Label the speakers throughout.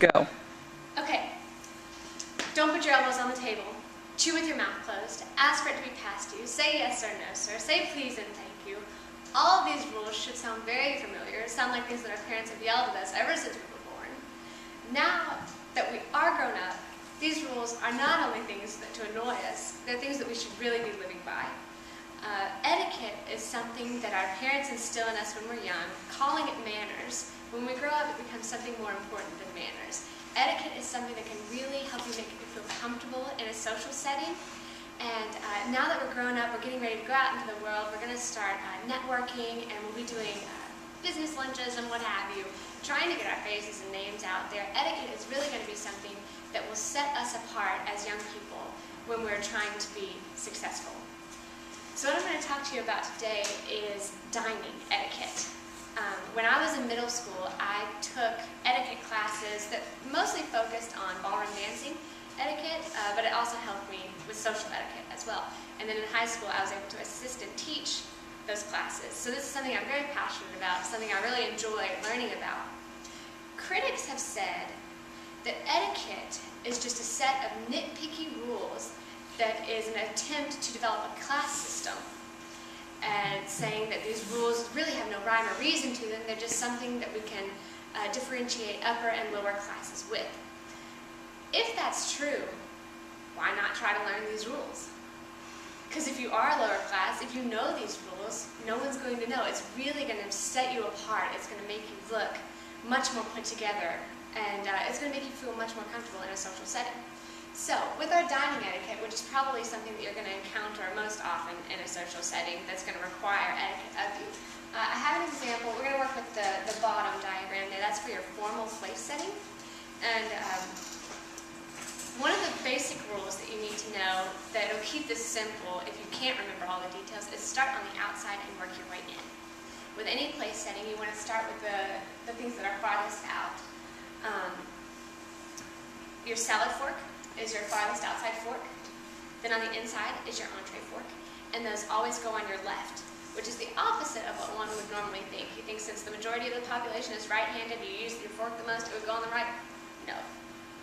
Speaker 1: go.
Speaker 2: Okay. Don't put your elbows on the table. Chew with your mouth closed. Ask for it to be passed to you. Say yes or no, sir. Say please and thank you. All of these rules should sound very familiar. Sound like things that our parents have yelled at us ever since we were born. Now that we are grown up, these rules are not only things to annoy us, they're things that we should really be living by. Etiquette is something that our parents instill in us when we're young, calling it manners. When we grow up, it becomes something more important than manners. Etiquette is something that can really help you make you feel comfortable in a social setting. And now that we're grown up, we're getting ready to go out into the world. We're going to start networking, and we'll be doing business lunches and what have you, trying to get our faces and names out there. Etiquette is really going to be something that will set us apart as young people when we're trying to be successful. So what I'm going to talk to you about today is dining etiquette. When I was in middle school, I took etiquette classes that mostly focused on ballroom dancing etiquette, but it also helped me with social etiquette as well. And then in high school, I was able to assist and teach those classes. So this is something I'm very passionate about, something I really enjoy learning about. Critics have said that etiquette is just a set of nitpicky rules that is an attempt to develop a class system, and saying that these rules really have no rhyme or reason to them. They're just something that we can differentiate upper and lower classes with. If that's true, why not try to learn these rules? Because if you are lower class, if you know these rules, no one's going to know. It's really going to set you apart. It's going to make you look much more put together, and it's going to make you feel much more comfortable in a social setting. So, with our dining etiquette, which is probably something that you're going to encounter most often in a social setting that's going to require etiquette of you, I have an example. We're going to work with the bottom diagram there. That's for your formal place setting. And one of the basic rules that you need to know that will keep this simple if you can't remember all the details is start on the outside and work your way in. With any place setting, you want to start with the things that are farthest out. Your salad fork is your farthest outside fork. Then on the inside is your entree fork. And those always go on your left, which is the opposite of what one would normally think. You think since the majority of the population is right-handed, you use your fork the most, it would go on the right. No.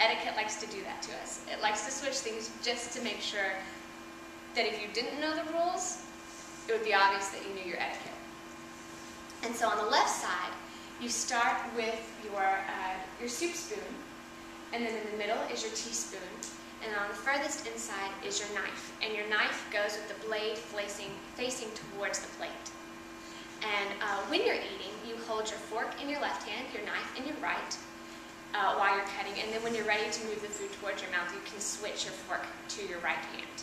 Speaker 2: Etiquette likes to do that to us. It likes to switch things just to make sure that if you didn't know the rules, it would be obvious that you knew your etiquette. And so on the left side, you start with your soup spoon, and then in the middle is your teaspoon, and on the furthest inside is your knife. And your knife goes with the blade facing towards the plate. And when you're eating, you hold your fork in your left hand, your knife in your right, while you're cutting. And then when you're ready to move the food towards your mouth, you can switch your fork to your right hand.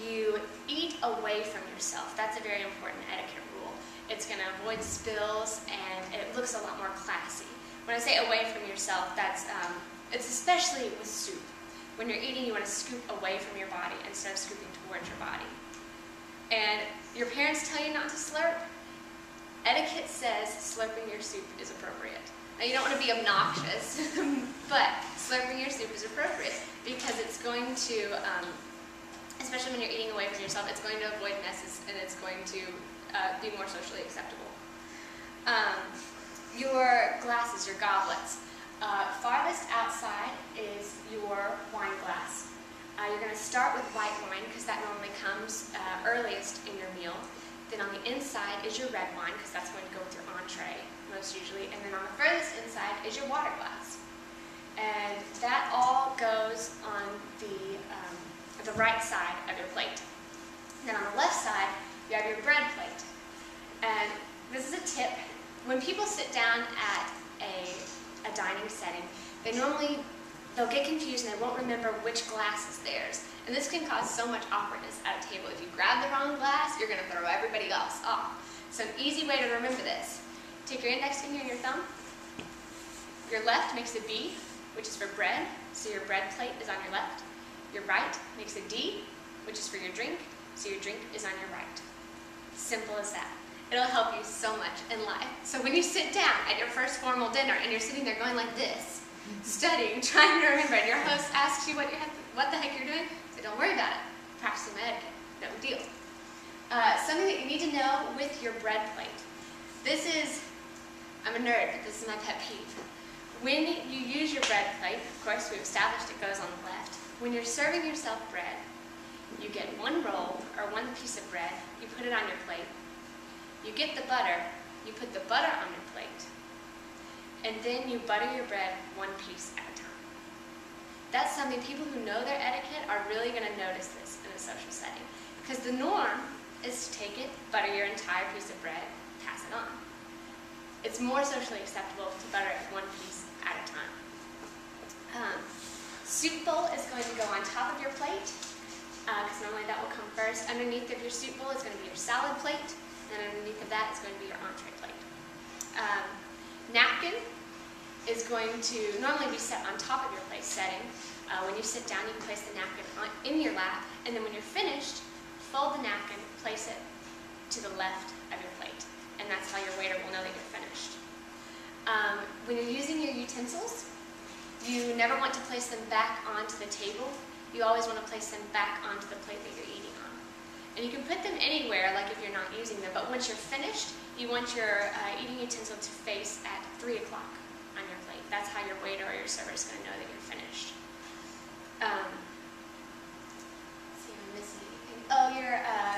Speaker 2: You eat away from yourself. That's a very important etiquette rule. It's going to avoid spills, and it looks a lot more classy. When I say away from yourself, it's especially with soup. When you're eating, you want to scoop away from your body instead of scooping towards your body. And your parents tell you not to slurp. Etiquette says slurping your soup is appropriate. Now, you don't want to be obnoxious, but slurping your soup is appropriate because it's going to, especially when you're eating away from yourself, it's going to avoid messes, and it's going to be more socially acceptable. Your glasses, your goblets. Farthest outside is your wine glass. You're going to start with white wine because that normally comes earliest in your meal. Then on the inside is your red wine because that's going to go with your entree most usually. And then on the furthest inside is your water glass. And that all goes on the right side of your plate. Then on the left side, you have your bread plate. And this is a tip. When people sit down at a dining setting, they'll get confused and they won't remember which glass is theirs. And this can cause so much awkwardness at a table. If you grab the wrong glass, you're going to throw everybody else off. So an easy way to remember this, take your index finger and your thumb. Your left makes a B, which is for bread, so your bread plate is on your left. Your right makes a D, which is for your drink, so your drink is on your right. Simple as that. It'll help you so much in life. So when you sit down at your first formal dinner and you're sitting there going like this, studying, trying to remember, and your host asks you what the heck you're doing, say, don't worry about it. Practicing my etiquette. No deal. Something that you need to know with your bread plate. This is I'm a nerd, but this is my pet peeve. When you use your bread plate, of course we've established it goes on the left. When you're serving yourself bread, you get one roll or one piece of bread, you put it on your plate. You get the butter, you put the butter on your plate, and then you butter your bread one piece at a time. That's something people who know their etiquette are really going to notice this in a social setting. Because the norm is to take it, butter your entire piece of bread, pass it on. It's more socially acceptable to butter it one piece at a time. Soup bowl is going to go on top of your plate, because normally that will come first. Underneath of your soup bowl is going to be your salad plate, and underneath of that is going to be your entree plate. Napkin is going to normally be set on top of your plate setting. When you sit down, you can place the napkin in your lap, and then when you're finished, fold the napkin, place it to the left of your plate, and that's how your waiter will know that you're finished. When you're using your utensils, you never want to place them back onto the table. You always want to place them back onto the plate that you're eating on. And you can put them anywhere, like if you're not using them, but once you're finished, you want your eating utensil to face at 3 o'clock on your plate. That's how your waiter or your server is going to know that you're finished. Let's see if I'm missing anything. Oh,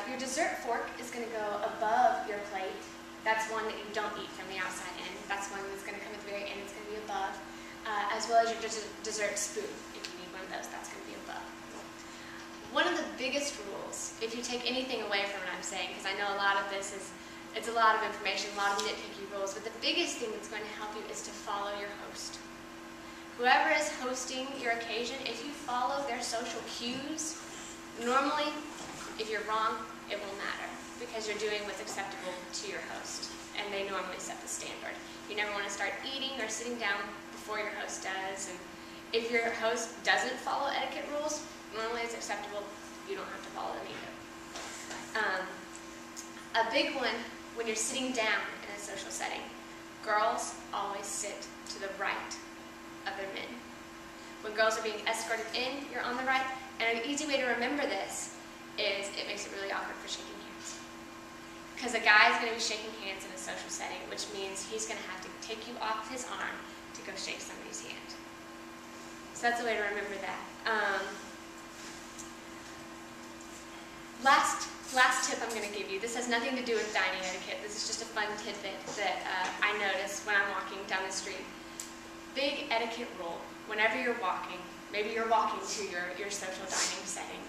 Speaker 2: your dessert fork is going to go above your plate. That's one that you don't eat from the outside in. That's one that's going to come at the very end. It's going to be above. As well as your dessert spoon. If you need one of those, that's going to be above. One of the biggest rules, if you take anything away from what I'm saying, because I know a lot of this is, it's a lot of information, a lot of nitpicky rules, but the biggest thing that's going to help you is to follow your host. Whoever is hosting your occasion, if you follow their social cues, normally, if you're wrong, it won't matter, because you're doing what's acceptable to your host, and they normally set the standard. You never want to start eating or sitting down before your host does, and if your host doesn't follow etiquette rules, normally it's acceptable, you don't have to follow them either. A big one, when you're sitting down in a social setting, girls always sit to the right of their men. When girls are being escorted in, you're on the right, and an easy way to remember this is it makes it really awkward for shaking hands. Because a guy is going to be shaking hands in a social setting, which means he's going to have to take you off his arm to go shake somebody's hand. So that's a way to remember that. Last tip I'm going to give you. This has nothing to do with dining etiquette. This is just a fun tidbit that I notice when I'm walking down the street. Big etiquette rule. Whenever you're walking, maybe you're walking to your social dining setting,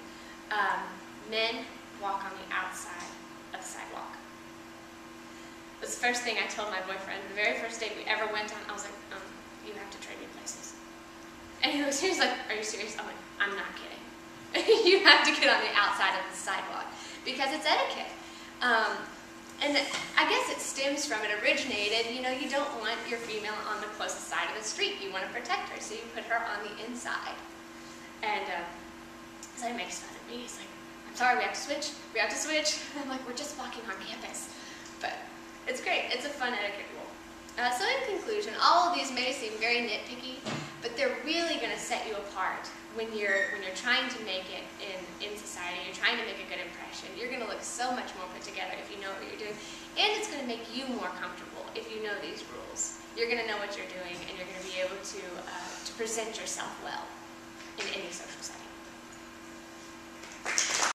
Speaker 2: men walk on the outside of the sidewalk. It was the first thing I told my boyfriend. The very first date we ever went on, I was like, you have to trade me places. And he was like, are you serious? I'm like, I'm not kidding. You have to get on the outside of the sidewalk because it's etiquette. And I guess it stems from, it originated, you don't want your female on the closest side of the street. You want to protect her, so you put her on the inside. And so he makes fun of me. He's like, I'm sorry, we have to switch. We have to switch. And I'm like, we're just walking on campus. But it's great. It's a fun etiquette rule. So in conclusion, all of these may seem very nitpicky, but they're really going to set you apart when you're trying to make it in society. You're trying to make a good impression. You're going to look so much more put together if you know what you're doing, and it's going to make you more comfortable if you know these rules. You're going to know what you're doing, and you're going to be able to present yourself well in any social setting.